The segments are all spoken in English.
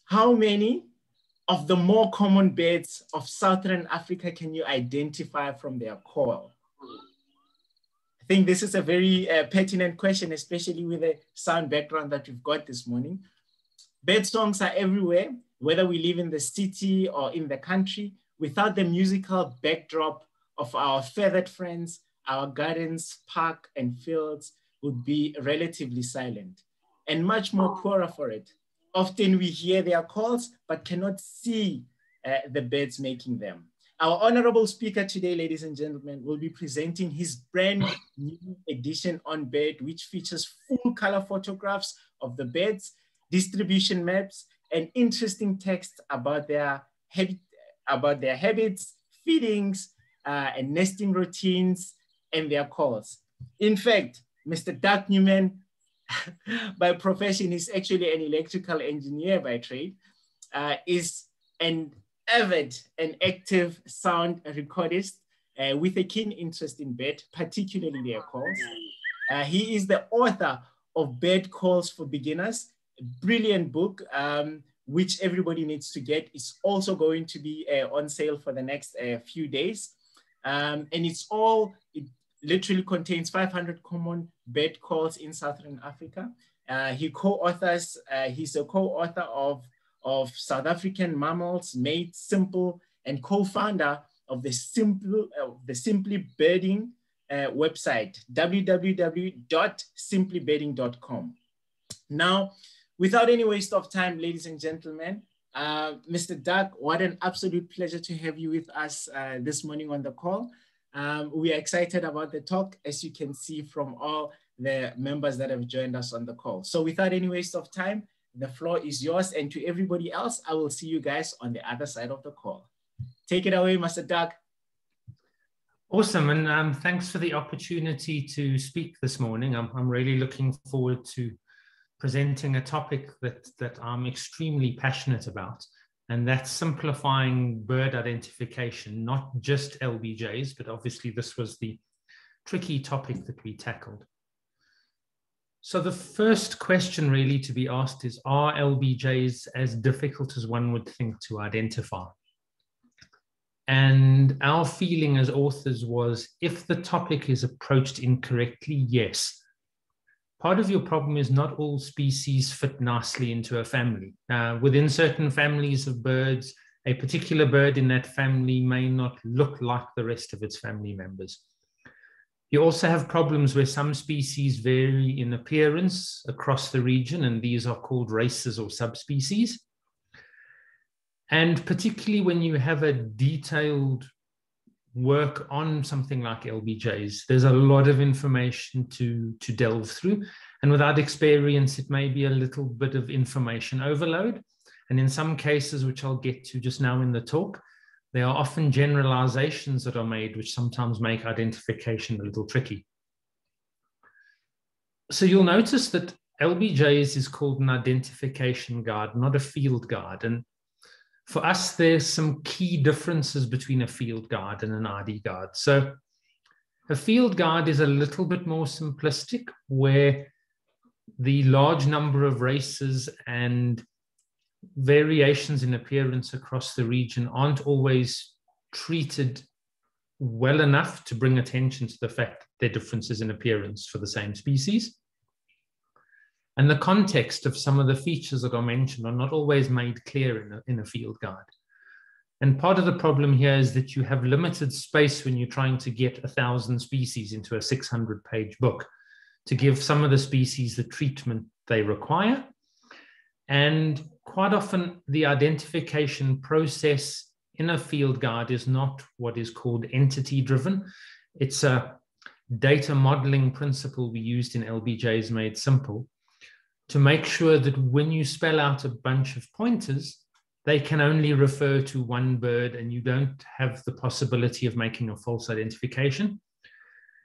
How many of the more common birds of Southern Africa can you identify from their call? I think this is a very pertinent question, especially with the sound background that we've got this morning. Bird songs are everywhere, whether we live in the city or in the country. Without the musical backdrop of our feathered friends, our gardens, park, and fields would be relatively silent and much more poorer for it. Often we hear their calls, but cannot see the birds making them. Our honorable speaker today, ladies and gentlemen, will be presenting his brand new edition on bird, which features full color photographs of the birds, distribution maps, and interesting text about their habits, feedings, and nesting routines, and their calls. In fact, Mr. Doug Newmank, by profession, is actually an electrical engineer by trade, is an avid and active sound recordist with a keen interest in bird, particularly their calls. He is the author of Bird Calls for Beginners, a brilliant book, which everybody needs to get. It's also going to be on sale for the next few days. And it literally contains 500 common bird calls in Southern Africa. He's a co-author of South African Mammals Made Simple and co-founder of the Simply Birding website, www.simplybirding.com. Now, without any waste of time, ladies and gentlemen, Mr. Doug, what an absolute pleasure to have you with us this morning on the call. We are excited about the talk, as you can see from all the members that have joined us on the call. So without any waste of time, the floor is yours. And to everybody else, I will see you guys on the other side of the call. Take it away, Mr. Doug. Awesome, and thanks for the opportunity to speak this morning. I'm really looking forward to presenting a topic that I'm extremely passionate about, and that's simplifying bird identification, not just LBJs, but obviously this was the tricky topic that we tackled. So the first question really to be asked is, are LBJs as difficult as one would think to identify? And our feeling as authors was, if the topic is approached incorrectly, yes. Part of your problem is not all species fit nicely into a family. Within certain families of birds, a particular bird in that family may not look like the rest of its family members. You also have problems where some species vary in appearance across the region, and these are called races or subspecies. And particularly when you have a detailed work on something like LBJs, there's a lot of information to delve through. And without experience, it may be a little bit of information overload. And in some cases, which I'll get to just now in the talk, there are often generalizations that are made, which sometimes make identification a little tricky. So you'll notice that LBJs is called an identification guide, not a field guide. And for us, there's some key differences between a field guide and an ID guide. So a field guide is a little bit more simplistic, where the large number of races and variations in appearance across the region aren't always treated well enough to bring attention to the fact that there are differences in appearance for the same species. And the context of some of the features that are mentioned are not always made clear in a field guide. And part of the problem here is that you have limited space when you're trying to get 1,000 species into a 600-page book to give some of the species the treatment they require. And quite often, the identification process in a field guide is not what is called entity-driven. It's a data modeling principle we used in LBJs Made Simple to make sure that when you spell out a bunch of pointers, they can only refer to one bird and you don't have the possibility of making a false identification.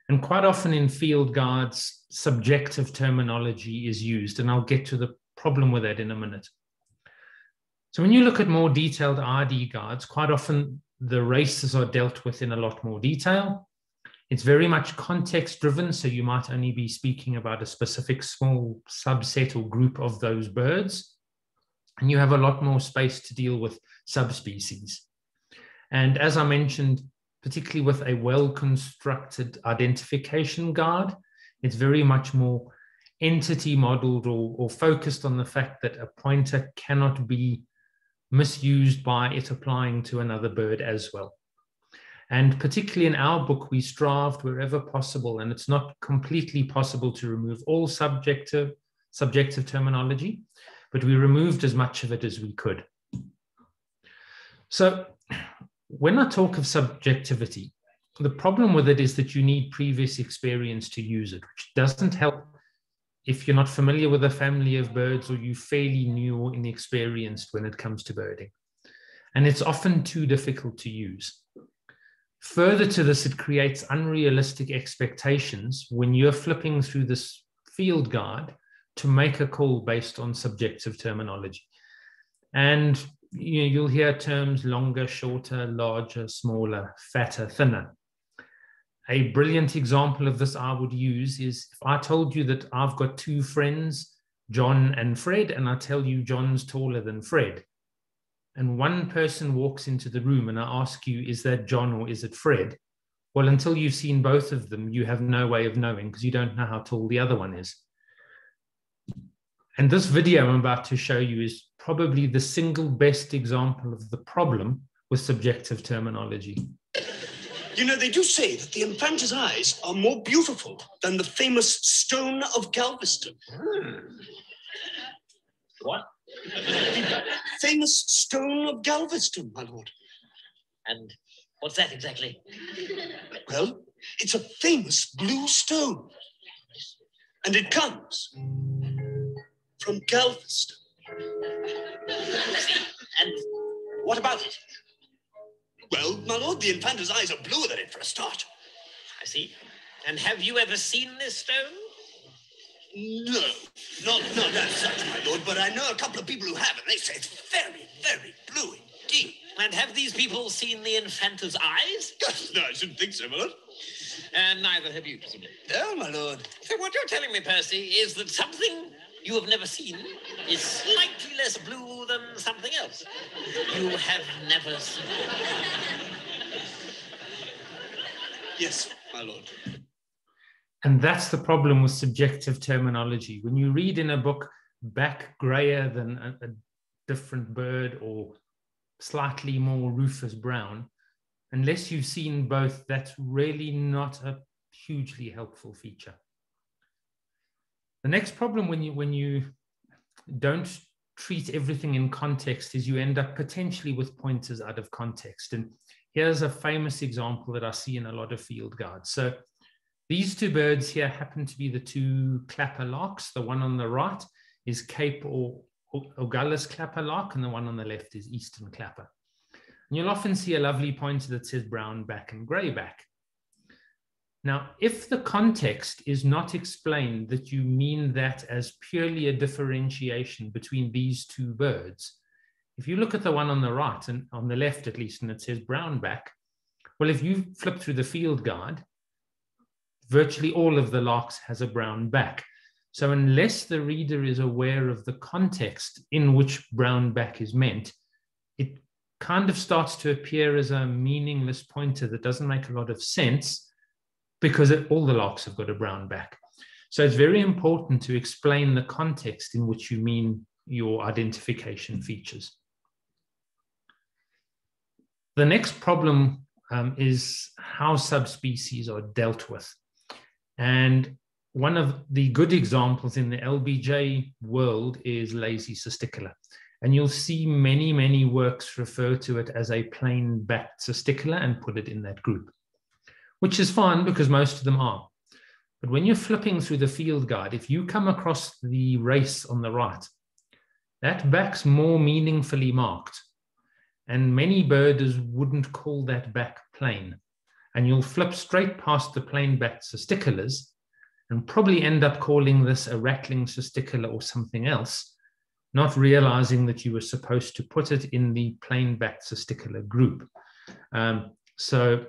And quite often in field guides, subjective terminology is used, and I'll get to the problem with that in a minute. So when you look at more detailed ID guides, quite often the races are dealt with in a lot more detail. It's very much context driven, so you might only be speaking about a specific small subset or group of those birds. and you have a lot more space to deal with subspecies. And as I mentioned, particularly with a well-constructed identification guard, it's very much more entity modeled or focused on the fact that a pointer cannot be misused by it applying to another bird as well. And particularly in our book, we strived wherever possible, and it's not completely possible to remove all subjective terminology, but we removed as much of it as we could. So when I talk of subjectivity, the problem with it is that you need previous experience to use it, which doesn't help if you're not familiar with a family of birds or you're fairly new or inexperienced when it comes to birding. And it's often too difficult to use. Further to this, it creates unrealistic expectations when you're flipping through this field guide to make a call based on subjective terminology. And you'll hear terms longer, shorter, larger, smaller, fatter, thinner. A brilliant example of this I would use is if I told you that I've got two friends, John and Fred, and I tell you John's taller than Fred. And one person walks into the room and I ask you, is that John or is it Fred? Well, until you've seen both of them, you have no way of knowing because you don't know how tall the other one is. And this video I'm about to show you is probably the single best example of the problem with subjective terminology. You know, they do say that the Infanta's eyes are more beautiful than the famous stone of Galveston. What? The famous stone of Galveston, my lord. And what's that exactly? Well, it's a famous blue stone. And it comes from Galveston. And what about it? Well, my lord, the Infanta's eyes are bluer than it for a start. I see. And have you ever seen this stone? No, not as such, my lord, but I know a couple of people who have, and they say it's very, very blue indeed. And have these people seen the Infanta's eyes? No, I shouldn't think so, my lord. And neither have you, presumably. No, my lord. So what you're telling me, Percy, is that something you have never seen is slightly less blue than something else you have never seen. Yes, my lord. And that's the problem with subjective terminology. When you read in a book, back grayer than a different bird or slightly more rufous brown, unless you've seen both, that's really not a hugely helpful feature. The next problem when you don't treat everything in context is you end up potentially with pointers out of context. And here's a famous example that I see in a lot of field guides. So these two birds here happen to be the two clapper larks. The one on the right is Cape or Gullis clapper lark, and the one on the left is Eastern clapper. And you'll often see a lovely pointer that says brown back and gray back. Now, if the context is not explained that you mean that as purely a differentiation between these two birds, if you look at the one on the right, and on the left at least, and it says brown back, well, if you flip through the field guide, virtually all of the larks has a brown back. So unless the reader is aware of the context in which brown back is meant, it kind of starts to appear as a meaningless pointer that doesn't make a lot of sense because all the larks have got a brown back. So it's very important to explain the context in which you mean your identification features. The next problem is how subspecies are dealt with. And one of the good examples in the LBJ world is lazy cisticola. And you'll see many, many works refer to it as a plain-backed cisticola and put it in that group, which is fine because most of them are. But when you're flipping through the field guide, if you come across the race on the right, that back's more meaningfully marked. And many birders wouldn't call that back plain. And you'll flip straight past the plain-backed cisticolas and probably end up calling this a rattling cisticola or something else, not realizing that you were supposed to put it in the plain-backed cisticola group. So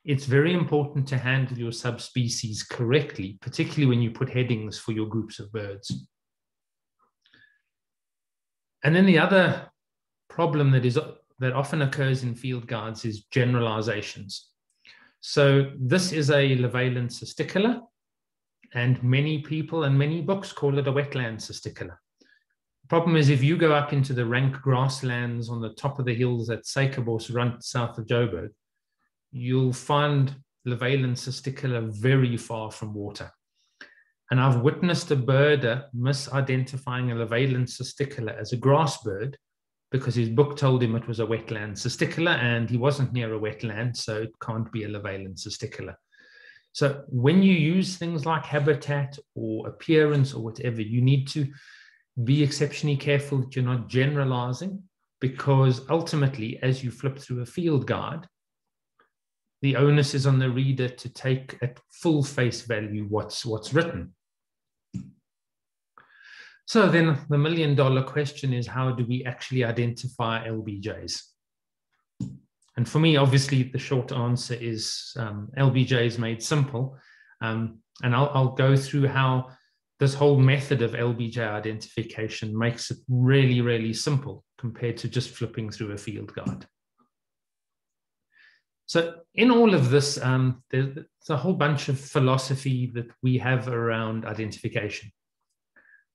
it's very important to handle your subspecies correctly, particularly when you put headings for your groups of birds. And then the other problem that often occurs in field guides is generalizations. So this is a Levallois cisticola, and many people and many books call it a wetland cisticola. The problem is if you go up into the rank grasslands on the top of the hills at Suikerbos, run south of Joburg, you'll find Levallois cisticola very far from water. And I've witnessed a birder misidentifying a Levallois cisticola as a grass bird because his book told him it was a wetland cisticola, and he wasn't near a wetland, so it can't be a Levallois cisticola. So when you use things like habitat or appearance or whatever, you need to be exceptionally careful that you're not generalizing, because ultimately, as you flip through a field guide, the onus is on the reader to take at full face value what's written. So then the million-dollar question is, how do we actually identify LBJs? And for me, obviously, the short answer is LBJs Made Simple. And I'll go through how this whole method of LBJ identification makes it really, really simple compared to just flipping through a field guide. So in all of this, there's a whole bunch of philosophy that we have around identification.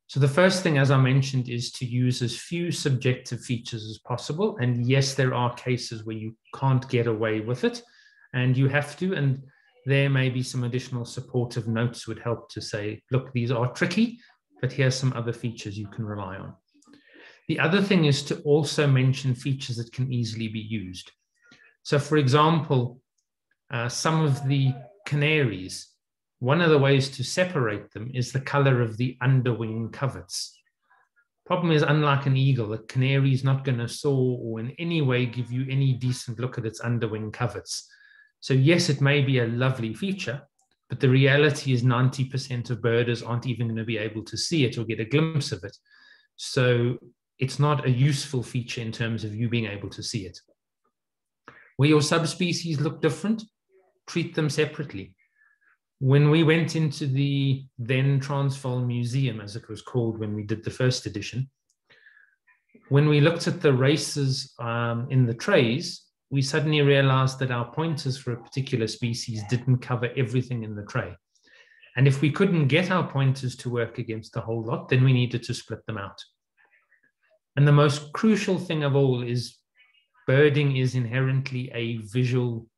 So the first thing, as I mentioned, is to use as few subjective features as possible. And yes, there are cases where you can't get away with it, and you have to. And there may be some additional supportive notes would help to say, look, these are tricky, but here's some other features you can rely on. The other thing is to also mention features that can easily be used. So for example, some of the canaries, one of the ways to separate them is the color of the underwing coverts. Problem is, unlike an eagle, a canary is not going to soar or in any way give you any decent look at its underwing coverts. So yes, it may be a lovely feature, but the reality is 90% of birders aren't even going to be able to see it or get a glimpse of it. So it's not a useful feature in terms of you being able to see it. Where your subspecies look different, treat them separately. When we went into the then Transvaal Museum, as it was called when we did the first edition, when we looked at the races in the trays, we suddenly realized that our pointers for a particular species didn't cover everything in the tray. And if we couldn't get our pointers to work against the whole lot, then we needed to split them out. And the most crucial thing of all is birding is inherently a visual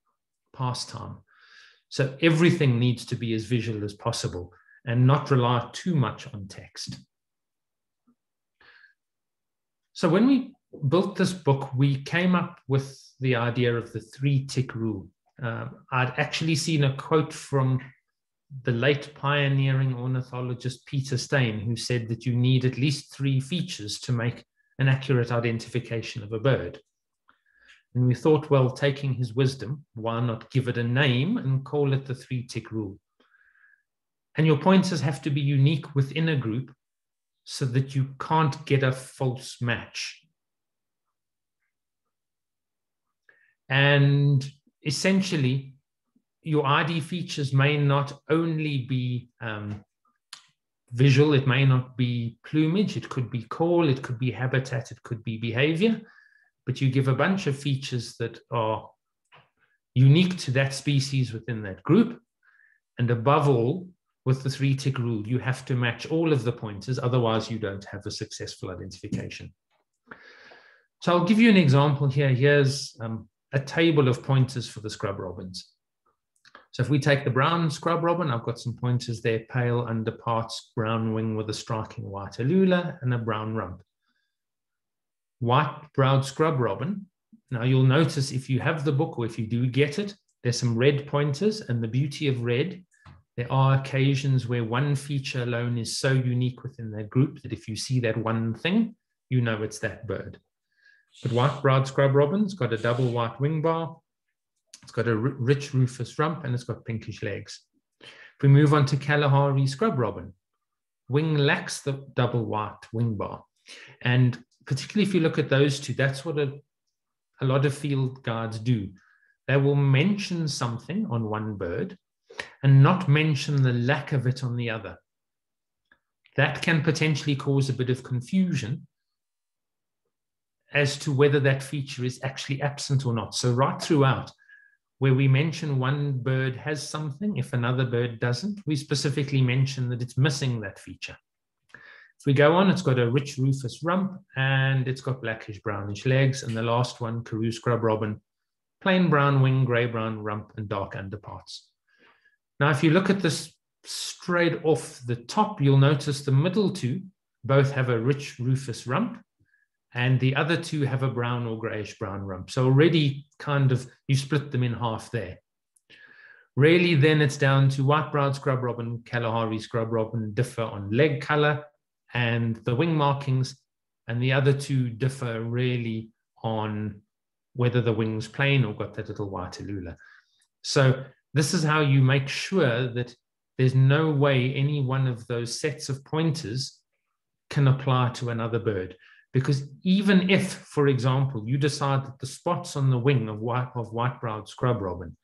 pastime. So everything needs to be as visual as possible and not rely too much on text. So when we built this book, we came up with the idea of the 3-tick rule. I'd actually seen a quote from the late pioneering ornithologist Peter Steyn, who said that you need at least 3 features to make an accurate identification of a bird. And we thought, well, taking his wisdom, why not give it a name and call it the 3-tick rule? And your pointers have to be unique within a group so that you can't get a false match. And essentially, your ID features may not only be visual, it may not be plumage, it could be call, it could be habitat, it could be behavior, but you give a bunch of features that are unique to that species within that group. And above all, with the 3-tick rule, you have to match all of the pointers, otherwise you don't have a successful identification. So I'll give you an example here. Here's a table of pointers for the scrub robins. So if we take the brown scrub robin, I've got some pointers there, pale underparts, brown wing with a striking white allula and a brown rump. White-browed scrub robin. Now you'll notice if you have the book or if you do get it, there's some red pointers, and the beauty of red, there are occasions where one feature alone is so unique within that group that if you see that one thing, you know it's that bird. But white-browed scrub robin's got a double white wing bar, it's got a rich rufous rump, and it's got pinkish legs. If we move on to Kalahari scrub robin, wing lacks the double white wing bar. And particularly if you look at those two, that's what a lot of field guides do. They will mention something on one bird and not mention the lack of it on the other. That can potentially cause a bit of confusion as to whether that feature is actually absent or not. So right throughout, where we mention one bird has something, if another bird doesn't, we specifically mention that it's missing that feature. If we go on, it's got a rich rufous rump, and it's got blackish brownish legs, and the last one, Karoo scrub robin, plain brown wing, grey-brown rump, and dark underparts. Now, if you look at this straight off the top, you'll notice the middle two both have a rich rufous rump, and the other two have a brown or greyish brown rump. So already kind of, you split them in half there. Really, then it's down to white-browed scrub robin, Kalahari scrub robin differ on leg colour and the wing markings, and the other two differ really on whether the wing's plain or got that little white allula. So this is how you make sure that there's no way any one of those sets of pointers can apply to another bird. Because even if, for example, you decide that the spots on the wing of white-browed scrub robin,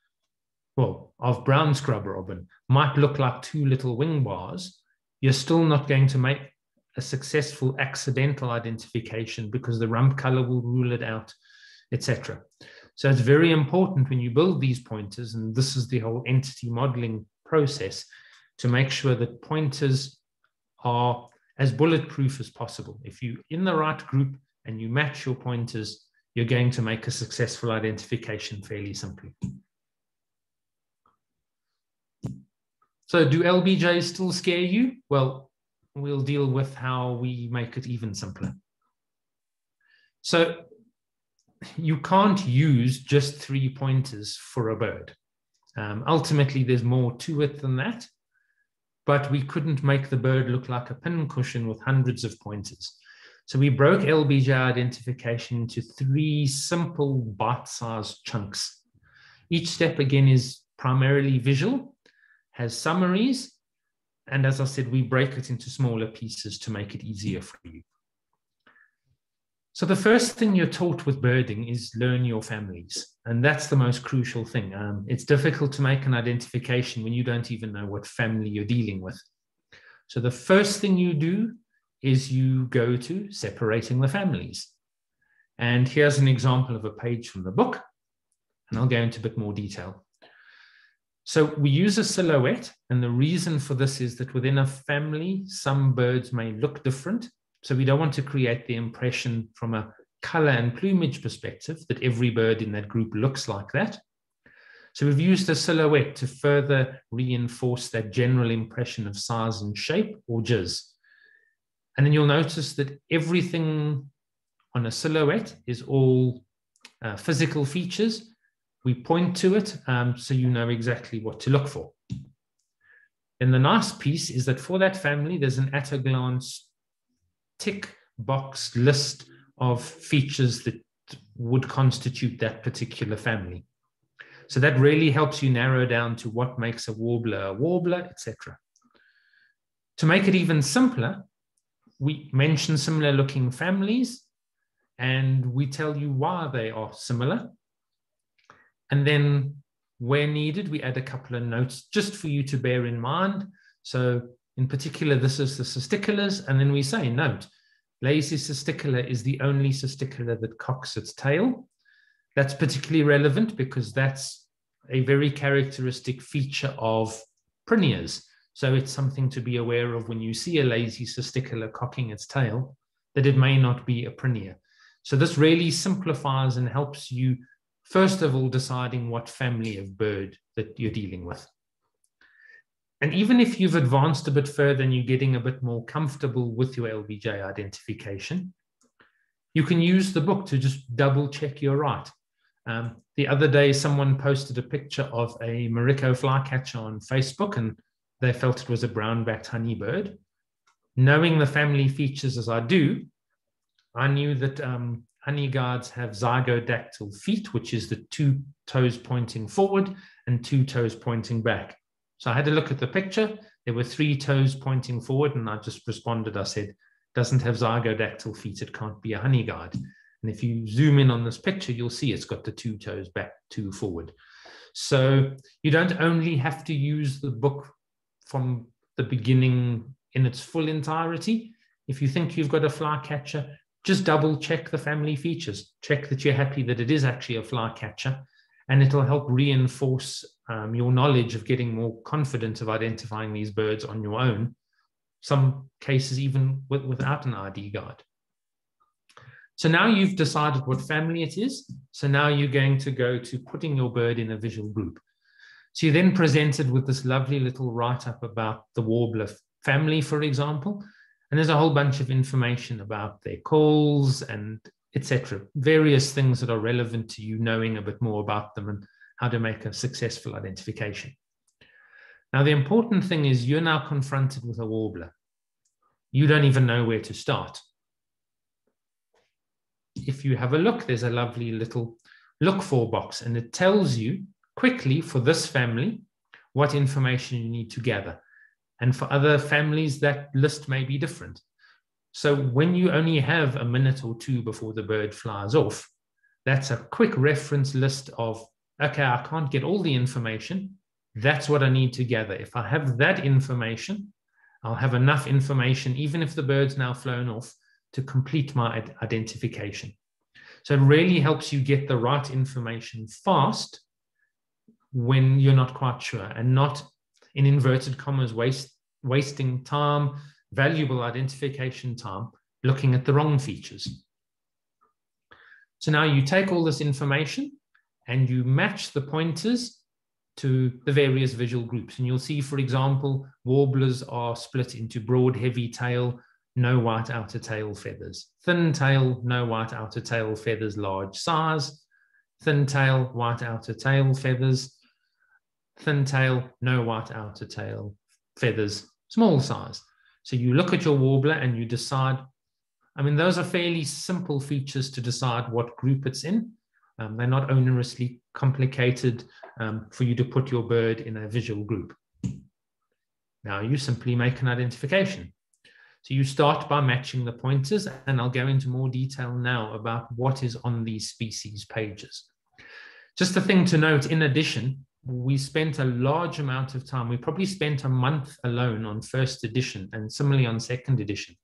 well, of brown scrub robin, might look like two little wing bars, you're still not going to make a successful accidental identification because the rump color will rule it out, etc. So it's very important when you build these pointers, and this is the whole entity modeling process, to make sure that pointers are as bulletproof as possible. If you're in the right group and you match your pointers, you're going to make a successful identification fairly simply. So do LBJs still scare you? Well, we'll deal with how we make it even simpler. So you can't use just 3 pointers for a bird. Ultimately, there's more to it than that, but we couldn't make the bird look like a pincushion with hundreds of pointers. So we broke LBJ identification into 3 simple bite-sized chunks. Each step, again, is primarily visual, has summaries, and as I said, we break it into smaller pieces to make it easier for you. So the first thing you're taught with birding is learn your families. And that's the most crucial thing. It's difficult to make an identification when you don't even know what family you're dealing with. So the first thing you do is you go to separating the families. And here's an example of a page from the book, and I'll go into a bit more detail. So we use a silhouette, and the reason for this is that within a family, some birds may look different. So we don't want to create the impression from a color and plumage perspective that every bird in that group looks like that. So we've used a silhouette to further reinforce that general impression of size and shape, or jizz. And then you'll notice that everything on a silhouette is all physical features. We point to it so you know exactly what to look for. And the nice piece is that for that family, there's an at-a-glance tick box list of features that would constitute that particular family. So that really helps you narrow down to what makes a warbler, etc. To make it even simpler, we mention similar looking families and we tell you why they are similar. And then where needed, we add a couple of notes just for you to bear in mind. So in particular, this is the cisticulars, and then we say, note, lazy cisticular is the only cisticular that cocks its tail. That's particularly relevant because that's a very characteristic feature of prinias. So it's something to be aware of when you see a lazy cisticular cocking its tail, that it may not be a prinia. So this really simplifies and helps you, first of all, deciding what family of bird that you're dealing with. And even if you've advanced a bit further and you're getting a bit more comfortable with your LBJ identification, you can use the book to just double check you're right. The other day, someone posted a picture of a Morocco flycatcher on Facebook, and they felt it was a brown-backed honeybird. Knowing the family features as I do, I knew that honeyguards have zygodactyl feet, which is the 2 toes pointing forward and 2 toes pointing back. So I had a look at the picture. There were 3 toes pointing forward, and I just responded. I said, doesn't have zygodactyl feet, it can't be a honeyguard. And if you zoom in on this picture, you'll see it's got the 2 toes back, 2 forward. So you don't only have to use the book from the beginning in its full entirety. If you think you've got a flycatcher, just double check the family features. Check that you're happy that it is actually a flycatcher, and it'll help reinforce your knowledge of getting more confident of identifying these birds on your own, some cases even without an ID guide. So now you've decided what family it is. So now you're going to go to putting your bird in a visual group. So you're then presented with this lovely little write-up about the warbler family, for example, and there's a whole bunch of information about their calls and etc. Various things that are relevant to you knowing a bit more about them and how to make a successful identification. Now, the important thing is you're now confronted with a warbler. You don't even know where to start. If you have a look, there's a lovely little look for box, and it tells you quickly for this family what information you need to gather. And for other families, that list may be different. So when you only have a minute or two before the bird flies off, that's a quick reference list of, okay, I can't get all the information. That's what I need to gather. If I have that information, I'll have enough information, even if the bird's now flown off, to complete my identification. So it really helps you get the right information fast when you're not quite sure, and not, in inverted commas, wasting time, valuable identification time, looking at the wrong features. So now you take all this information and you match the pointers to the various visual groups. And you'll see, for example, warblers are split into broad, heavy tail, no white outer tail feathers. Thin tail, no white outer tail feathers, large size. Thin tail, white outer tail feathers. Thin tail, no white outer tail feathers, small size. So you look at your warbler and you decide, I mean, those are fairly simple features to decide what group it's in. They're not onerously complicated for you to put your bird in a visual group. Now you simply make an identification. So you start by matching the pointers, and I'll go into more detail now about what is on these species pages. Just a thing to note, in addition, we spent a large amount of time. We probably spent a month alone on first edition and similarly on second edition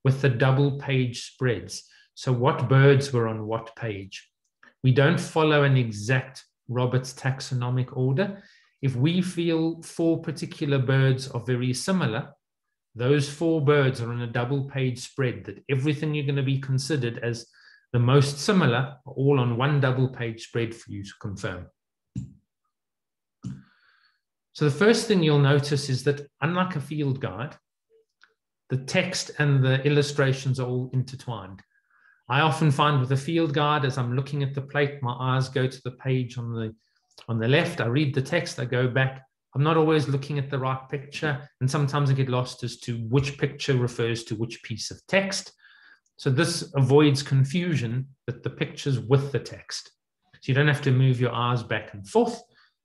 with the double page spreads. So what birds were on what page? We don't follow an exact Robert's taxonomic order. If we feel 4 particular birds are very similar, those 4 birds are on a double page spread, that everything you're going to be considered as the most similar are all on one double page spread for you to confirm. So the first thing you'll notice is that, unlike a field guide, the text and the illustrations are all intertwined. I often find with a field guide, as I'm looking at the plate, my eyes go to the page on the left. I read the text, I go back. I'm not always looking at the right picture, and sometimes I get lost as to which picture refers to which piece of text. So this avoids confusion that the picture's with the text. So you don't have to move your eyes back and forth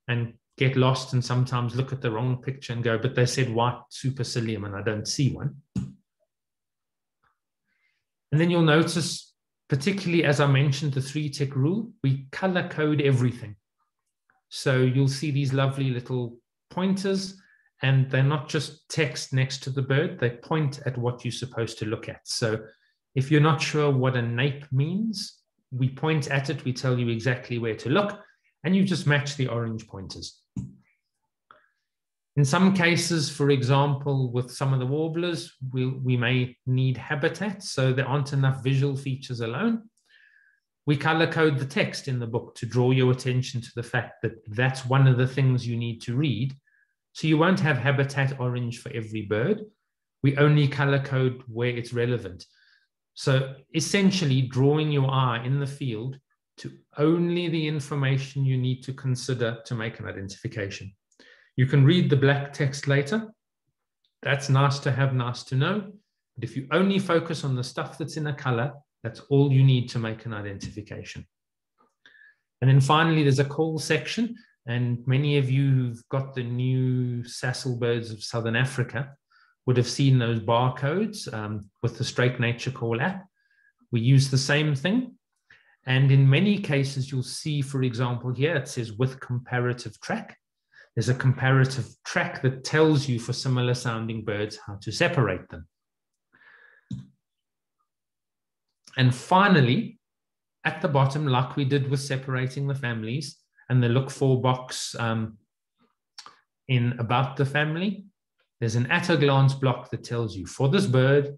and get lost and sometimes look at the wrong picture and go, but they said white supercilium and I don't see one. And then you'll notice, particularly as I mentioned, the 3-tick rule, we color code everything. So you'll see these lovely little pointers, and they're not just text next to the bird, they point at what you're supposed to look at. So if you're not sure what a nape means, we point at it, we tell you exactly where to look, and you just match the orange pointers. In some cases, for example, with some of the warblers, we may need habitat, so there aren't enough visual features alone. We color code the text in the book to draw your attention to the fact that that's one of the things you need to read. So you won't have habitat orange for every bird. We only color code where it's relevant. So essentially drawing your eye in the field to only the information you need to consider to make an identification. You can read the black text later. That's nice to have, nice to know. But if you only focus on the stuff that's in a color, that's all you need to make an identification. And then finally, there's a call section. And many of you who've got the new Sassel birds of Southern Africa would have seen those barcodes with the Struik Nature call app. We use the same thing. And in many cases, you'll see, for example, here it says with comparative track. There's a comparative track that tells you for similar sounding birds how to separate them. And finally, at the bottom, like we did with separating the families and the look for box in about the family, there's an at a glance block that tells you for this bird,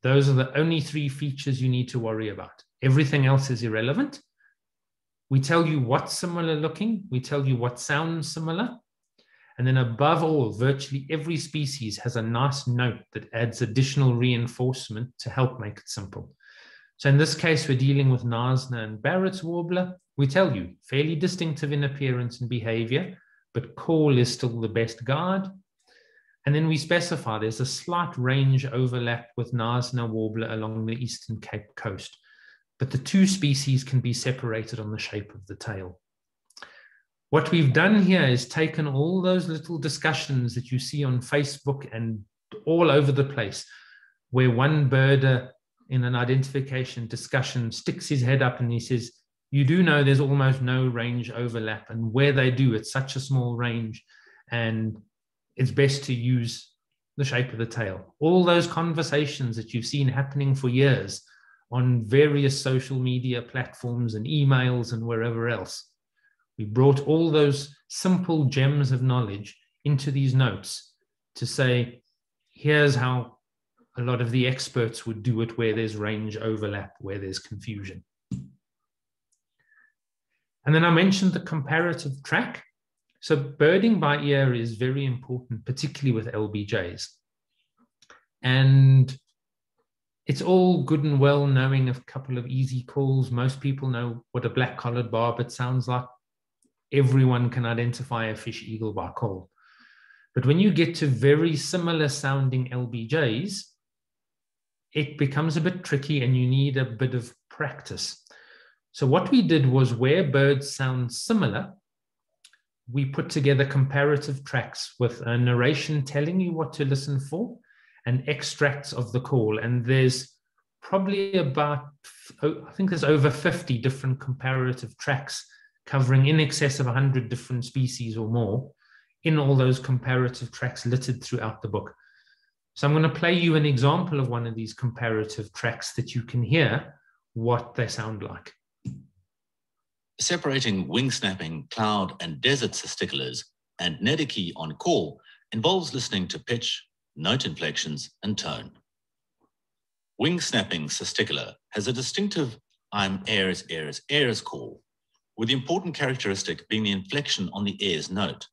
those are the only 3 features you need to worry about. Everything else is irrelevant. We tell you what's similar looking. We tell you what sounds similar. And then above all, virtually every species has a nice note that adds additional reinforcement to help make it simple. So in this case, we're dealing with Gnasner and Barrett's warbler. We tell you, fairly distinctive in appearance and behavior, but call is still the best guard. And then we specify there's a slight range overlap with Gnasner warbler along the Eastern Cape coast, but the 2 species can be separated on the shape of the tail. What we've done here is taken all those little discussions that you see on Facebook and all over the place, where one birder in an identification discussion sticks his head up and he says, you do know there's almost no range overlap, and where they do, it's such a small range, and it's best to use the shape of the tail. All those conversations that you've seen happening for years on various social media platforms and emails and wherever else. We brought all those simple gems of knowledge into these notes to say, here's how a lot of the experts would do it where there's range overlap, where there's confusion. And then I mentioned the comparative track. So birding by ear is very important, particularly with LBJs. And it's all good and well knowing a couple of easy calls. Most people know what a black-collared barbet sounds like. Everyone can identify a fish eagle by call. But when you get to very similar sounding LBJs, it becomes a bit tricky and you need a bit of practice. So what we did was where birds sound similar, we put together comparative tracks with a narration telling you what to listen for and extracts of the call. And there's probably about, I think there's over 50 different comparative tracks covering in excess of 100 different species or more in all those comparative tracks littered throughout the book. So I'm going to play you an example of one of these comparative tracks that you can hear what they sound like. Separating wing-snapping, cloud and desert cisticolars and nediki on call involves listening to pitch, note inflections and tone. Wing-snapping cisticolar has a distinctive I'm airs, airs, airs call, with the important characteristic being the inflection on the airs note.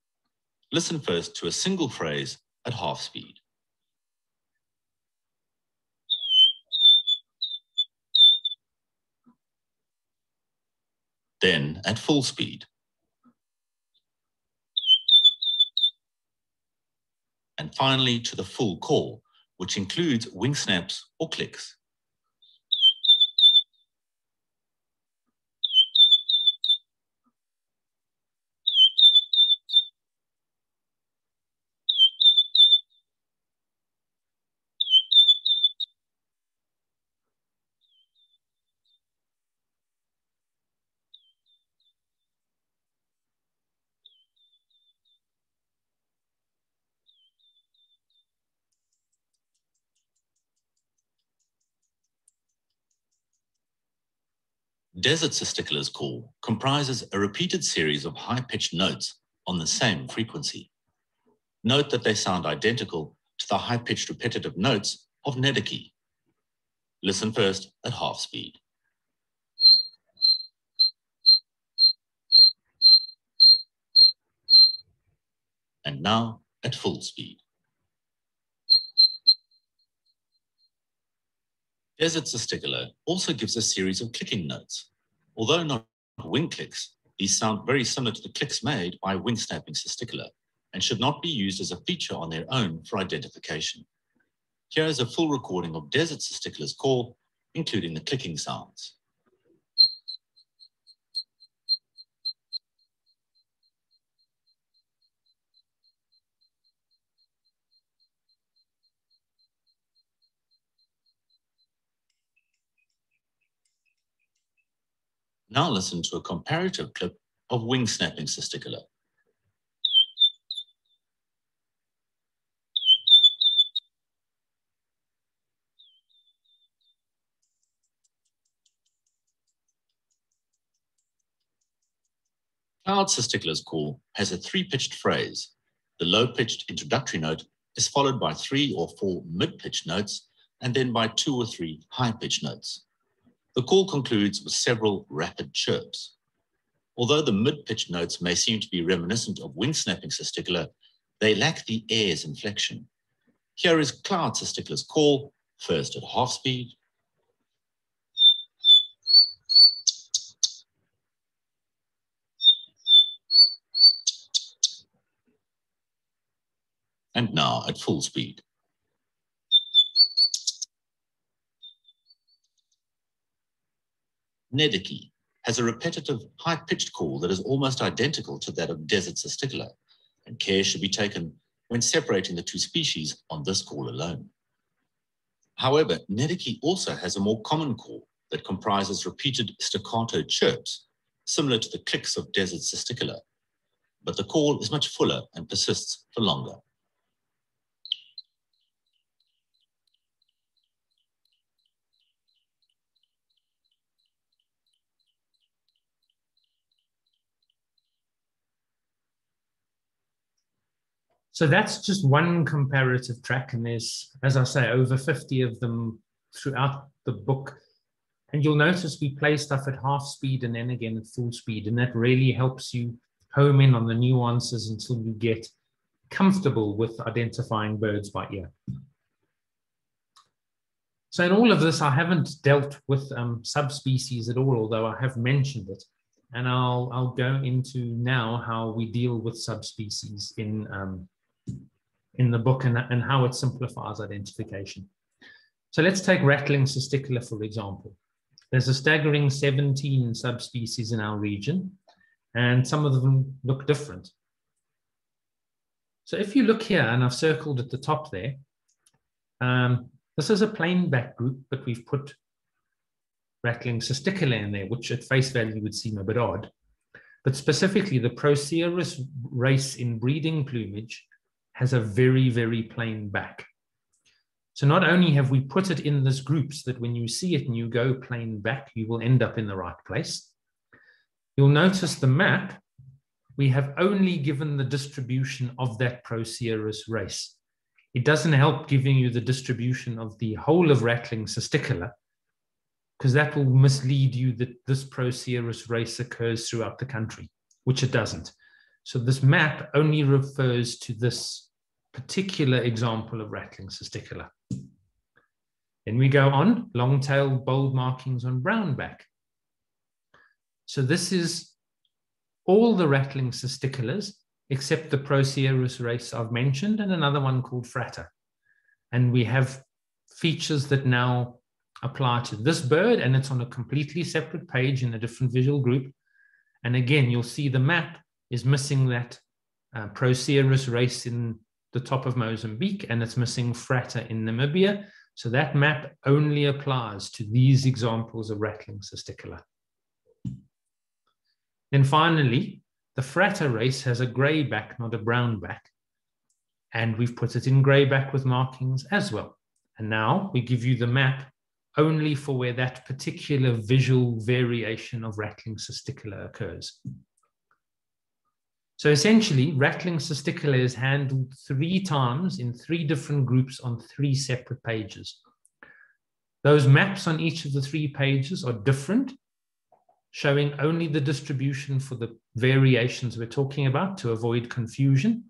Listen first to a single phrase at half speed. Then at full speed. And finally to the full call, which includes wing snaps or clicks. Desert cisticolar's call comprises a repeated series of high-pitched notes on the same frequency. Note that they sound identical to the high-pitched repetitive notes of nediki. Listen first at half speed. And now at full speed. Desert cisticolar also gives a series of clicking notes. Although not wing clicks, these sound very similar to the clicks made by wing snapping cisticolar and should not be used as a feature on their own for identification. Here is a full recording of desert cisticolar's call, including the clicking sounds. Now listen to a comparative clip of wing snapping cisticolar. cloud cisticular's call has a 3-pitched phrase. The low-pitched introductory note is followed by 3 or 4 mid-pitched notes and then by 2 or 3 high-pitched notes. The call concludes with several rapid chirps. Although the mid-pitched notes may seem to be reminiscent of wing-snapping cisticular, they lack the air's inflection. Here is cloud cisticular's call, first at half speed, and now at full speed. Nediki has a repetitive, high-pitched call that is almost identical to that of desert cisticular, and care should be taken when separating the 2 species on this call alone. However, Nediki also has a more common call that comprises repeated staccato chirps, similar to the clicks of desert cisticular, but the call is much fuller and persists for longer. So that's just one comparative track, and there's, as I say, over 50 of them throughout the book. And you'll notice we play stuff at half speed and then again at full speed, and that really helps you home in on the nuances until you get comfortable with identifying birds by ear. So in all of this, I haven't dealt with subspecies at all, although I have mentioned it. And I'll go into now how we deal with subspecies in the book and how it simplifies identification. So let's take rattling cisticular, for example. There's a staggering 17 subspecies in our region, and some of them look different. So if you look here, and I've circled at the top there, this is a plain back group, but we've put rattling cisticular in there, which at face value would seem a bit odd. But specifically, the Procerus race in breeding plumage has a very, very plain back. So not only have we put it in this group so that when you see it and you go plain back, you will end up in the right place. You'll notice the map, we have only given the distribution of that Procerus race. It doesn't help giving you the distribution of the whole of rattling cisticular, because that will mislead you that this Procerus race occurs throughout the country, which it doesn't. So this map only refers to this particular example of rattling cisticular. Then we go on, long-tailed bold markings on brown back. So this is all the rattling cisticulars except the Procerus race I've mentioned and another one called fratter. And we have features that now apply to this bird, and it's on a completely separate page in a different visual group. And again, you'll see the map is missing that Procerus race in the top of Mozambique, and it's missing fratter in Namibia. So that map only applies to these examples of rattling cisticular. Then finally, the fratter race has a gray back, not a brown back. And we've put it in gray back with markings as well. And now we give you the map only for where that particular visual variation of rattling cisticular occurs. So essentially, rattling cisticular is handled 3 times in 3 different groups on 3 separate pages. Those maps on each of the 3 pages are different, showing only the distribution for the variations we're talking about to avoid confusion.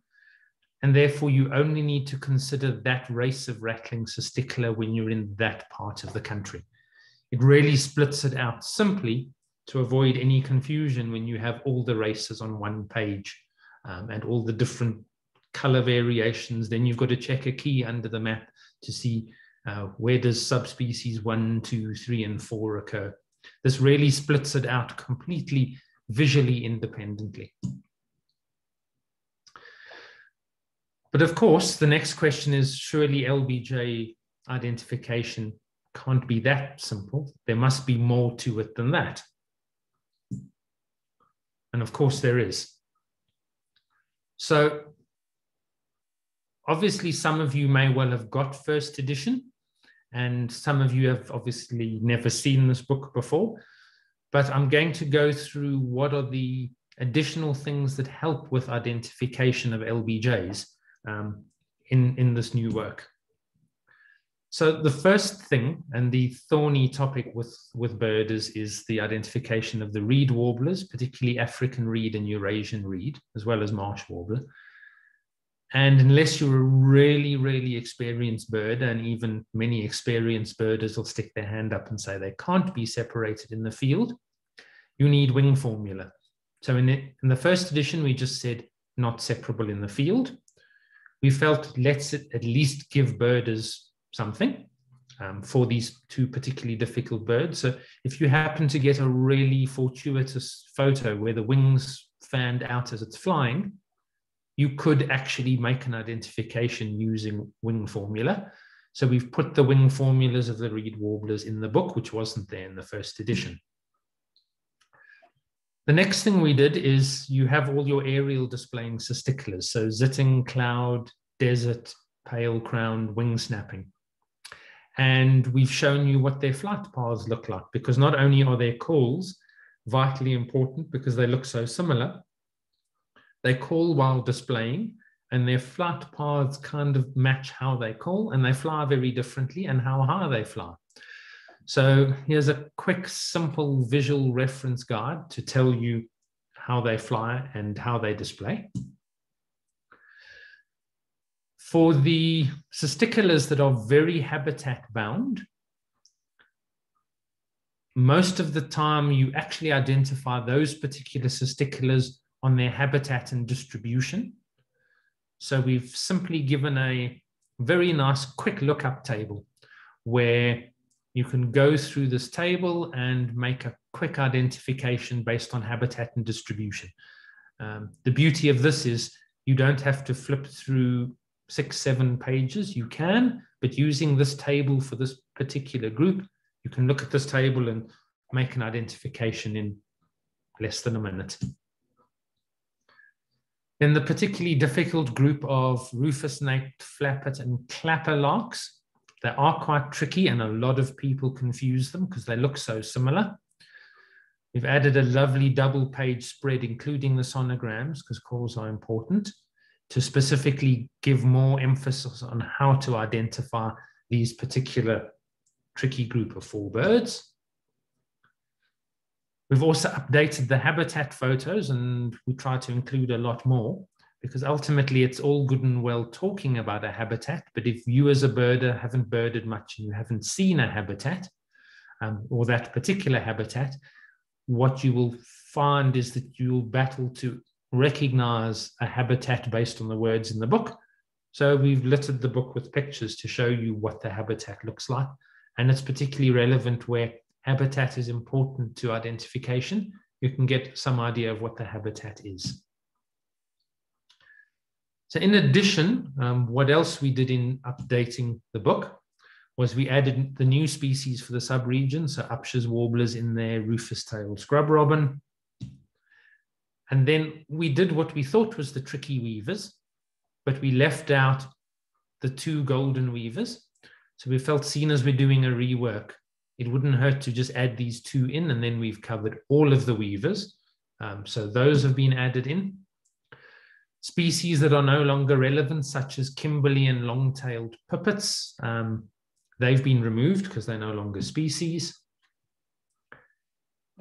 And therefore, you only need to consider that race of rattling cisticular when you're in that part of the country. It really splits it out simply to avoid any confusion when you have all the races on one page and all the different color variations. Then you've got to check a key under the map to see where does subspecies 1, 2, 3, and 4 occur. This really splits it out completely visually independently. But of course, the next question is, surely LBJ identification can't be that simple. There must be more to it than that. And of course there is. So obviously some of you may well have got first edition, and some of you have obviously never seen this book before, but I'm going to go through what are the additional things that help with identification of LBJs in this new work. So the first thing, and the thorny topic with birders, is the identification of the reed warblers, particularly African reed and Eurasian reed, as well as marsh warbler. And unless you're a really, really experienced birder, and even many experienced birders will stick their hand up and say they can't be separated in the field, you need wing formula. So in the first edition, we just said not separable in the field. We felt let's at least give birders something for these two particularly difficult birds. So if you happen to get a really fortuitous photo where the wings fanned out as it's flying, you could actually make an identification using wing formula. So we've put the wing formulas of the reed warblers in the book, which wasn't there in the first edition. The next thing we did is you have all your aerial displaying cisticulars. So zitting, cloud, desert, pale crowned, wing snapping. And we've shown you what their flight paths look like, because not only are their calls vitally important because they look so similar, they call while displaying, and their flight paths kind of match how they call, and they fly very differently and how high they fly. So here's a quick, simple visual reference guide to tell you how they fly and how they display. For the cisticulars that are very habitat bound, most of the time you actually identify those particular cisticulars on their habitat and distribution. So we've simply given a very nice quick lookup table where you can go through this table and make a quick identification based on habitat and distribution. The beauty of this is you don't have to flip through 6-7 pages. You can, but using this table for this particular group, you can look at this table and make an identification in less than a minute. Then the particularly difficult group of rufous-naked, flappet, and clapper larks. They are quite tricky, and a lot of people confuse them because they look so similar. We've added a lovely double-page spread, including the sonograms, because calls are important, to specifically give more emphasis on how to identify these particular tricky group of 4 birds. We've also updated the habitat photos, and we try to include a lot more, because ultimately it's all good and well talking about a habitat, but if you as a birder haven't birded much and you haven't seen a habitat, or that particular habitat, what you will find is that you'll battle to recognize a habitat based on the words in the book. So we've littered the book with pictures to show you what the habitat looks like, and it's particularly relevant where habitat is important to identification. You can get some idea of what the habitat is. So in addition, what else we did in updating the book was we added the new species for the sub-region, so Upsher's warblers in there, rufous-tailed scrub robin. And then we did what we thought was the tricky weavers, but we left out the 2 golden weavers. So we felt, seen as we're doing a rework, it wouldn't hurt to just add these 2 in, and then we've covered all of the weavers. So those have been added in. Species that are no longer relevant, such as Kimberley and long-tailed pipits, they've been removed because they're no longer species.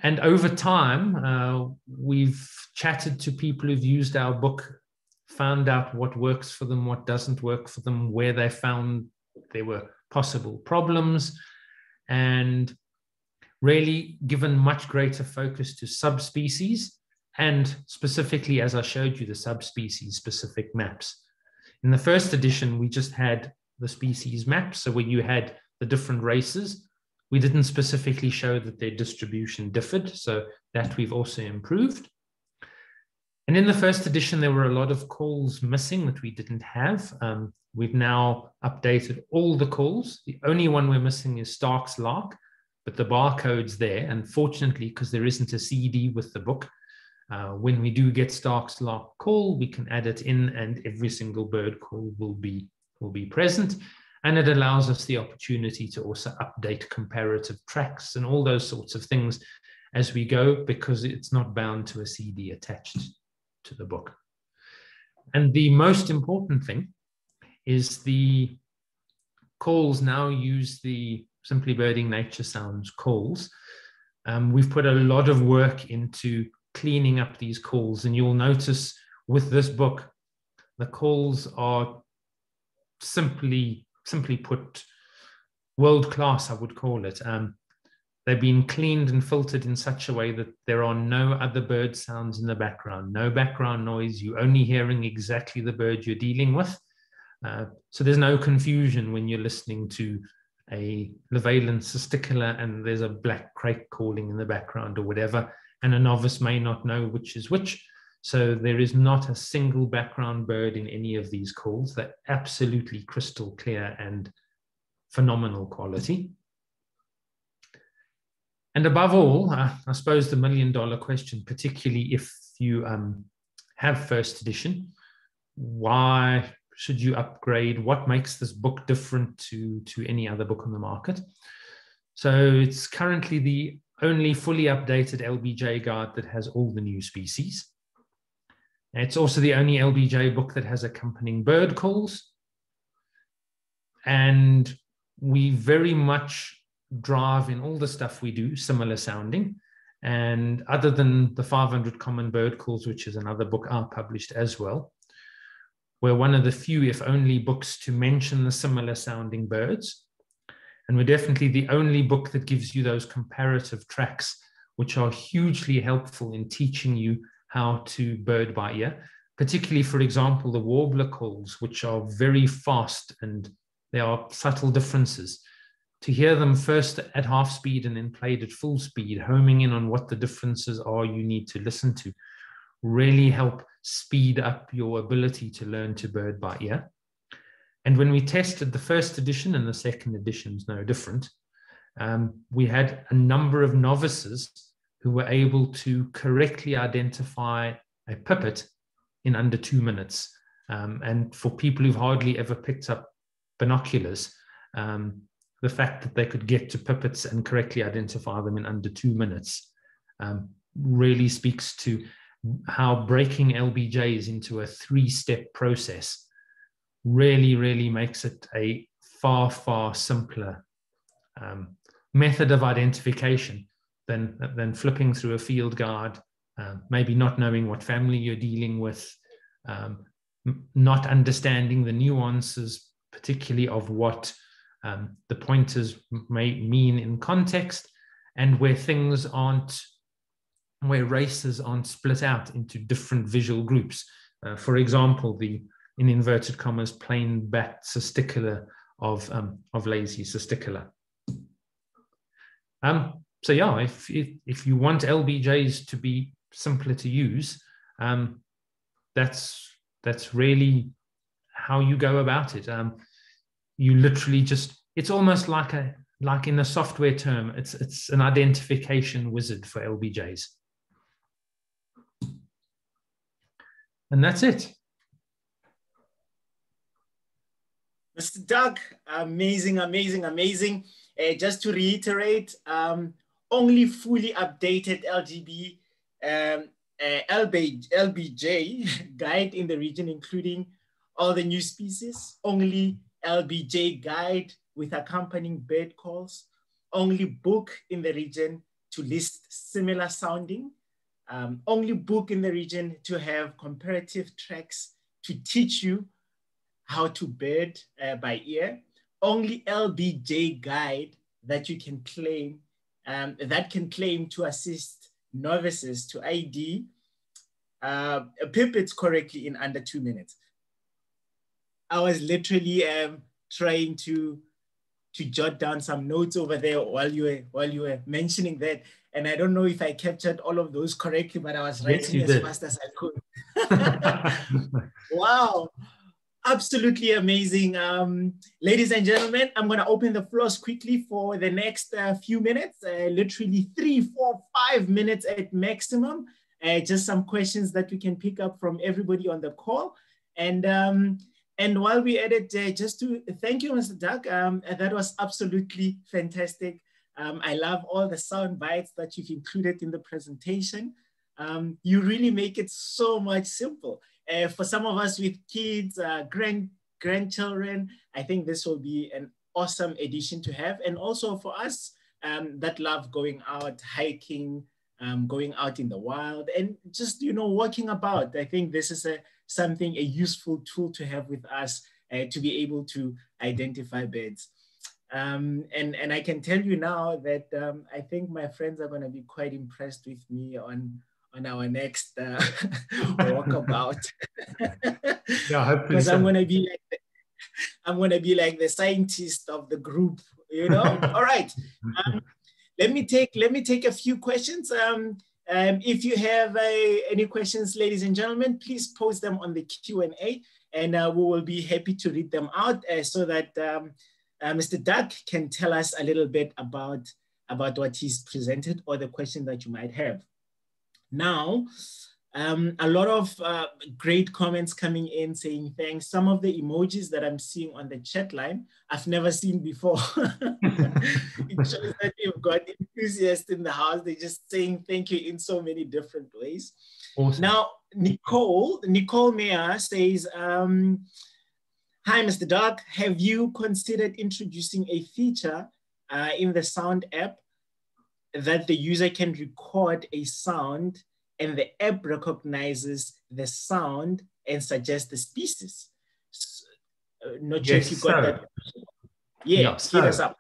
And over time, we've chatted to people who've used our book, found out what works for them, what doesn't work for them, where they found there were possible problems, and really given much greater focus to subspecies, and specifically, as I showed you, the subspecies specific maps. In the first edition, we just had the species maps. So when you had the different races, we didn't specifically show that their distribution differed. So that we've also improved. And in the first edition, there were a lot of calls missing that we didn't have. We've now updated all the calls. The only one we're missing is Stark's lark, but the barcode's there. And fortunately, because there isn't a CD with the book, when we do get Stark's lark call, we can add it in, and every single bird call will be present. And it allows us the opportunity to also update comparative tracks and all those sorts of things. as we go, because it's not bound to a CD attached to the book. And the most important thing is the calls now use the Simply Birding Nature Sounds calls. We've put a lot of work into cleaning up these calls, and you'll notice with this book, the calls are simply put, world-class, I would call it. They've been cleaned and filtered in such a way that there are no other bird sounds in the background, no background noise. You're only hearing exactly the bird you're dealing with. So there's no confusion when you're listening to a Levalin cisticola and there's a black crake calling in the background or whatever, and a novice may not know which is which. So there is not a single background bird in any of these calls. They're absolutely crystal clear and phenomenal quality. And above all, I suppose the million-dollar question, particularly if you have first edition, why should you upgrade? What makes this book different to any other book on the market? So it's currently the only fully updated LBJ guide that has all the new species. It's also the only LBJ book that has accompanying bird calls. And we very much drive in all the stuff we do similar sounding. And other than the 500 Common Bird Calls, which is another book I published as well, we're one of the few, if only, books to mention the similar sounding birds. And we're definitely the only book that gives you those comparative tracks, which are hugely helpful in teaching you how to bird by ear, particularly, for example, the warbler calls, which are very fast and there are subtle differences. To hear them first at half speed and then played at full speed, homing in on what the differences are you need to listen to, really help speed up your ability to learn to bird by ear. And when we tested the first edition, and the second edition is no different, we had a number of novices who were able to correctly identify a pipit in under 2 minutes. And for people who've hardly ever picked up binoculars, the fact that they could get to pipits and correctly identify them in under 2 minutes really speaks to how breaking LBJs into a 3-step process really makes it a far, far simpler method of identification than flipping through a field guide, maybe not knowing what family you're dealing with, not understanding the nuances, particularly of what the pointers may mean in context, and where things aren't, where races aren't split out into different visual groups. For example, the, in inverted commas, plain-backed cisticola of lazy cisticola. So yeah, if you want LBJs to be simpler to use, that's really how you go about it. You literally just, it's almost like in a software term, it's an identification wizard for LBJs. And that's it. Mr. Doug, amazing. Just to reiterate, only fully updated LBJ guide in the region, including all the new species, only LBJ guide with accompanying bird calls, only book in the region to list similar sounding, only book in the region to have comparative tracks to teach you how to bird by ear, only LBJ guide that you can claim, that can claim to assist novices to ID pipits correctly in under 2 minutes. I was literally trying to jot down some notes over there while you were mentioning that, and I don't know if I captured all of those correctly, but I was writing as fast as I could. Wow, absolutely amazing. Ladies and gentlemen, I'm going to open the floors quickly for the next few minutes, literally 3, 4, 5 minutes at maximum. Just some questions that we can pick up from everybody on the call. And while we edit, just to thank you, Mr. Doug, that was absolutely fantastic. I love all the sound bites that you've included in the presentation. You really make it so much simple. For some of us with kids, grandchildren, I think this will be an awesome addition to have. And also for us that love going out, hiking, going out in the wild, and just, walking about. I think this is a useful tool to have with us to be able to identify birds. And I can tell you now that I think my friends are going to be quite impressed with me on our next walkabout. Yeah, hopefully. Because I'm going to be like the scientist of the group, All right. Let me take a few questions. If you have any questions, ladies and gentlemen, please post them on the Q&A, and we will be happy to read them out so that Mr. Doug can tell us a little bit about what he's presented or the question that you might have. Now, a lot of great comments coming in saying thanks. Some of the emojis that I'm seeing on the chat line, I've never seen before. It shows that you've got enthusiasts in the house. They're just saying thank you in so many different ways. Awesome. Now, Nicole Mayer says, hi, Mr. Doug. Have you considered introducing a feature in the sound app that the user can record a sound and the app recognizes the sound and suggests the species? Not sure if you got that. Yeah, hit us up.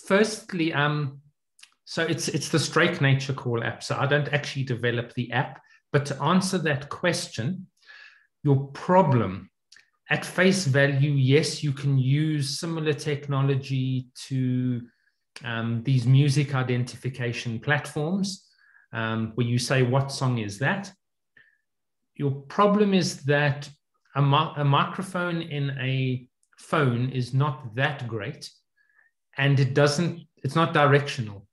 Firstly, so it's the Struik Nature call app. So I don't actually develop the app, but to answer that question, your problem at face value, yes, you can use similar technology to these music identification platforms where you say, what song is that? Your problem is that a microphone in a phone is not that great, and it's not directional.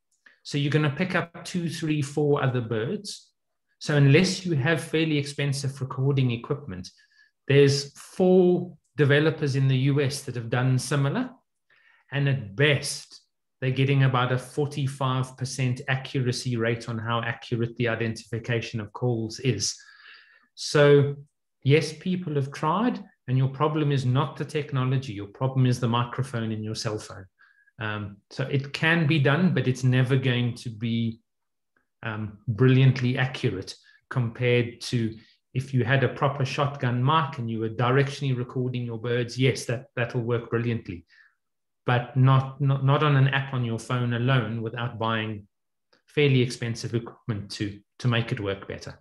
So you're going to pick up 2, 3, 4 other birds. So unless you have fairly expensive recording equipment, there's 4 developers in the US that have done similar, and at best, they're getting about a 45% accuracy rate on how accurate the identification of calls is. So yes, people have tried, and your problem is not the technology. Your problem is the microphone in your cell phone. So it can be done, but it's never going to be brilliantly accurate compared to if you had a proper shotgun mic and you were directionally recording your birds. Yes, that'll work brilliantly, but not on an app on your phone alone without buying fairly expensive equipment to make it work better.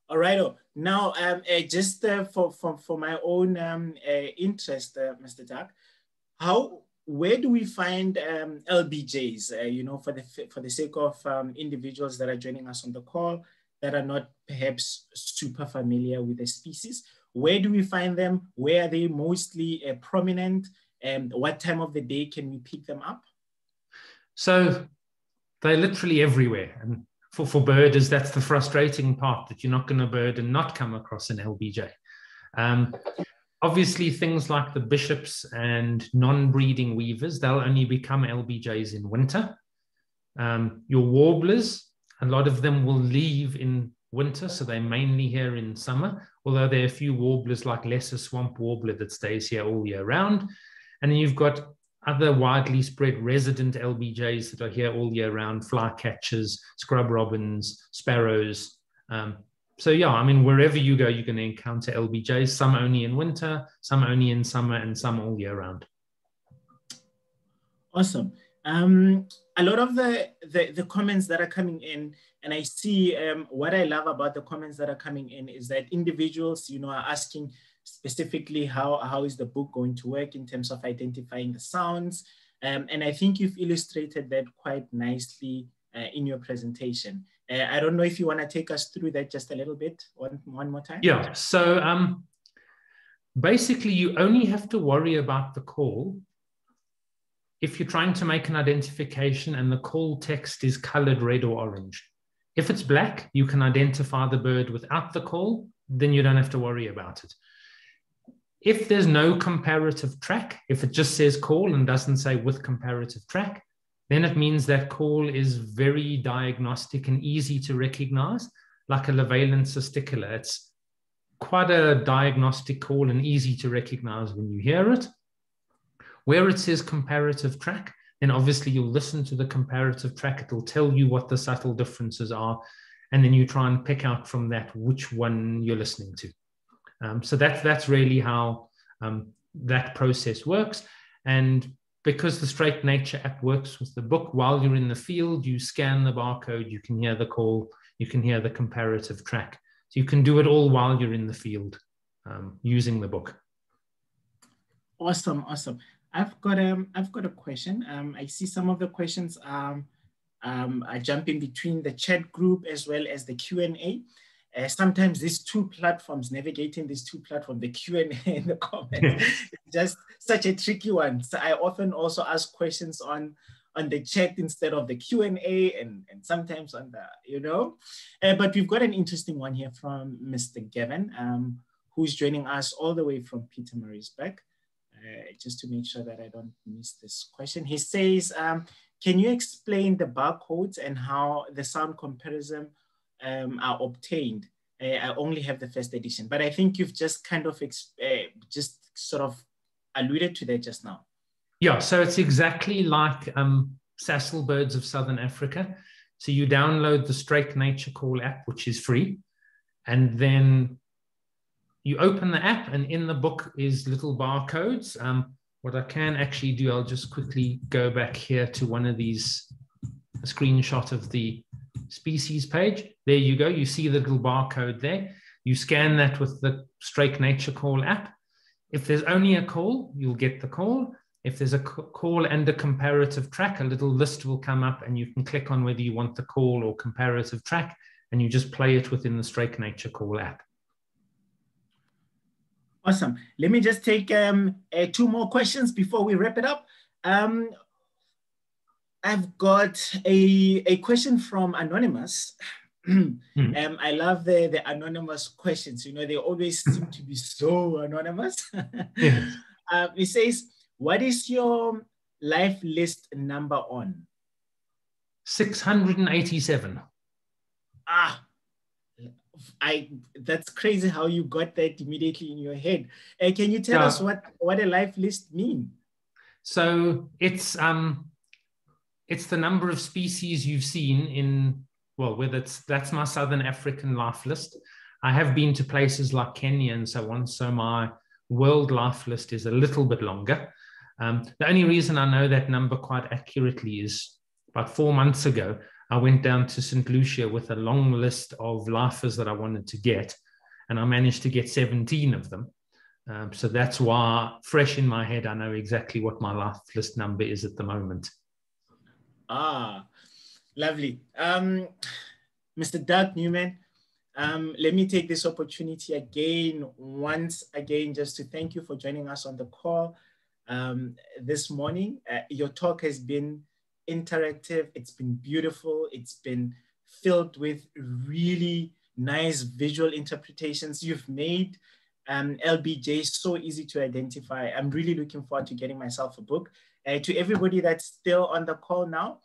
All right. Now, just for my own interest, Mr. Doug, where do we find LBJs? For the sake of individuals that are joining us on the call that are not perhaps super familiar with the species, where do we find them? Where are they mostly prominent? And what time of the day can we pick them up? So they're literally everywhere. And for birders, that's the frustrating part, that you're not going to bird and not come across an LBJ. Obviously, things like the bishops and non-breeding weavers, they'll only become LBJs in winter. Your warblers, a lot of them will leave in winter, so they're mainly here in summer, although there are a few warblers like lesser swamp warbler that stays here all year round. And then you've got other widely spread resident LBJs that are here all year round, flycatchers, scrub robins, sparrows. So yeah, I mean, wherever you go, you're going to encounter LBJs, some only in winter, some only in summer, and some all year round. Awesome. A lot of the comments that are coming in, and I see what I love about the comments that are coming in is that individuals, are asking specifically how is the book going to work in terms of identifying the sounds. And I think you've illustrated that quite nicely in your presentation. I don't know if you want to take us through that just a little bit, one more time. Yeah, so basically you only have to worry about the call if you're trying to make an identification and the call text is colored red or orange. If it's black, you can identify the bird without the call, then you don't have to worry about it. If there's no comparative track, if it just says call and doesn't say with comparative track, then it means that call is very diagnostic and easy to recognize, like a Levalent cisticola. It's quite a diagnostic call and easy to recognize when you hear it. Where it says comparative track, then obviously you'll listen to the comparative track. It'll tell you what the subtle differences are, and then you try and pick out from that which one you're listening to. So that's really how that process works. And because the Struik Nature app works with the book, while you're in the field, you scan the barcode, you can hear the call, you can hear the comparative track. So you can do it all while you're in the field using the book. Awesome, awesome. I've got a question. I see some of the questions are jumping between the chat group as well as the Q&A. Sometimes these two platforms, navigating these two platforms, the Q&A and the comments, it's just such a tricky one. So I often also ask questions on the chat instead of the Q&A, and sometimes on the, but we've got an interesting one here from Mr. Gavin, who's joining us all the way from Pietermaritzburg. Just to make sure that I don't miss this question. He says, can you explain the barcodes and how the sound comparison are obtained? I only have the first edition, but I think you've just kind of just sort of alluded to that just now. Yeah, so it's exactly like Sassil Birds of Southern Africa. So you download the Struik Nature Call app, which is free, and then you open the app, and in the book is little barcodes. What I can actually do, I'll just quickly go back here to one of these, a screenshot of the species page. There you go. You see the little barcode there. You scan that with the Struik Nature Call app. If there's only a call, you'll get the call. If there's a call and a comparative track, a little list will come up, and you can click on whether you want the call or comparative track, and you just play it within the Struik Nature Call app. Awesome. Let me just take two more questions before we wrap it up. I've got a question from Anonymous. I love the anonymous questions. They always seem to be so anonymous. It says, what is your life list number on? 687. That's crazy how you got that immediately in your head. Can you tell us what a life list means? So it's the number of species you've seen in, well, that's my Southern African life list. I have been to places like Kenya and so on, so my world life list is a little bit longer. The only reason I know that number quite accurately is about 4 months ago, I went down to St. Lucia with a long list of lifers that I wanted to get, and I managed to get 17 of them. So that's why, fresh in my head, I know exactly what my life list number is at the moment. Lovely. Mr. Doug Newmank, let me take this opportunity once again, just to thank you for joining us on the call this morning. Your talk has been interactive. It's been beautiful. It's been filled with really nice visual interpretations. You've made LBJ so easy to identify. I'm really looking forward to getting myself a book. To everybody that's still on the call now,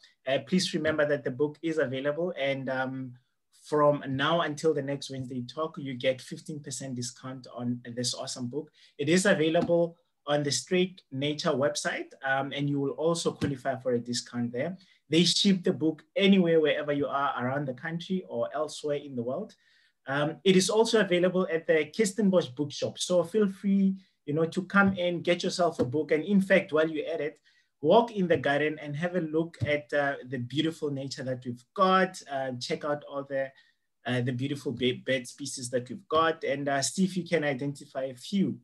please remember that the book is available, and from now until the next Wednesday talk, you get 15% discount on this awesome book. It is available on the Struik Nature website, and you will also qualify for a discount there. They ship the book anywhere, wherever you are around the country or elsewhere in the world. It is also available at the Kirstenbosch bookshop. So feel free, to come in, get yourself a book. And in fact, while you're at it, walk in the garden and have a look at the beautiful nature that we've got. Check out all the beautiful bird species that we've got, and see if you can identify a few.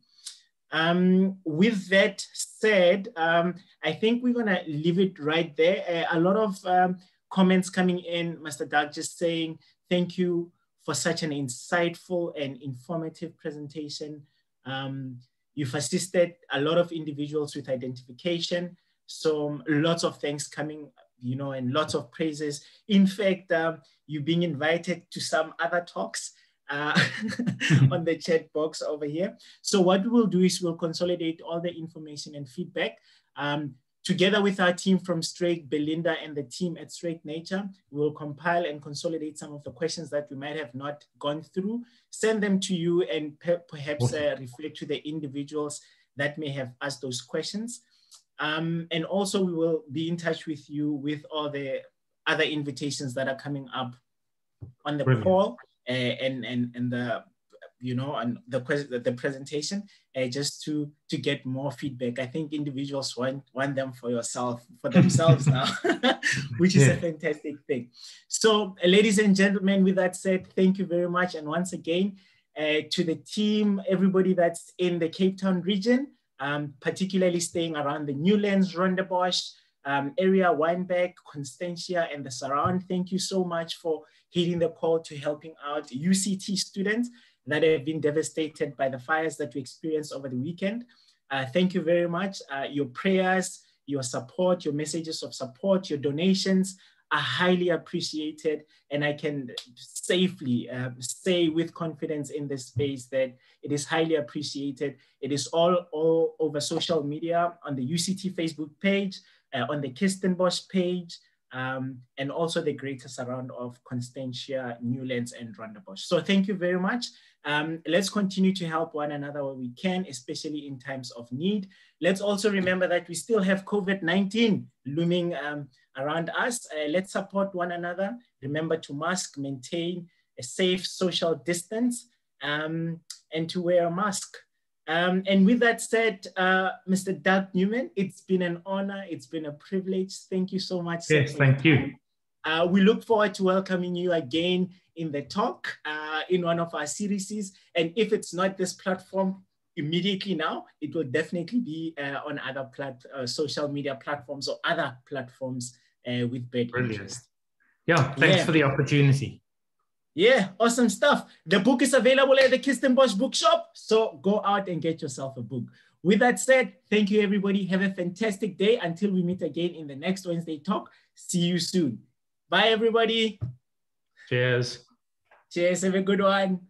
With that said, I think we're gonna leave it right there. A lot of comments coming in, Mr. Doug, just saying thank you for such an insightful and informative presentation. You've assisted a lot of individuals with identification. So lots of thanks coming, and lots of praises. In fact, you being invited to some other talks. on the chat box over here. So what we will do is we'll consolidate all the information and feedback. Together with our team from Struik, Belinda, and the team at Struik Nature, we will compile and consolidate some of the questions that we might have not gone through, send them to you, and perhaps reflect to the individuals that may have asked those questions. And also we will be in touch with you with all the other invitations that are coming up on the call and the, you know, and the presentation, just to get more feedback. I think individuals want them for themselves now, which is a fantastic thing. So ladies and gentlemen, with that said, thank you very much. And once again, to the team, everybody that's in the Cape Town region, particularly staying around the Newlands, Rondebosch area, Wynberg, Constantia, and the surround, thank you so much for heeding the call to helping out UCT students that have been devastated by the fires that we experienced over the weekend. Thank you very much. Your prayers, your support, your messages of support, your donations are highly appreciated. And I can safely say with confidence in this space that it is highly appreciated. It is all over social media, on the UCT Facebook page, on the Kirstenbosch page, and also the greater surround of Constantia, Newlands, and Rondebosch. So thank you very much. Let's continue to help one another where we can, especially in times of need. Let's also remember that we still have COVID-19 looming around us. Let's support one another. Remember to mask, maintain a safe social distance, and to wear a mask. And with that said, Mr. Doug Newman, it's been an honor. It's been a privilege. Thank you so much. Yes, thank you. We look forward to welcoming you again in the talk, in one of our series. And if it's not this platform immediately now, it will definitely be on other social media platforms or other platforms with great interest. Yeah, thanks for the opportunity. Yeah, awesome stuff. The book is available at the Kirstenbosch bookshop, so go out and get yourself a book. With that said, thank you, everybody. Have a fantastic day until we meet again in the next Wednesday talk. See you soon. Bye, everybody. Cheers. Cheers. Have a good one.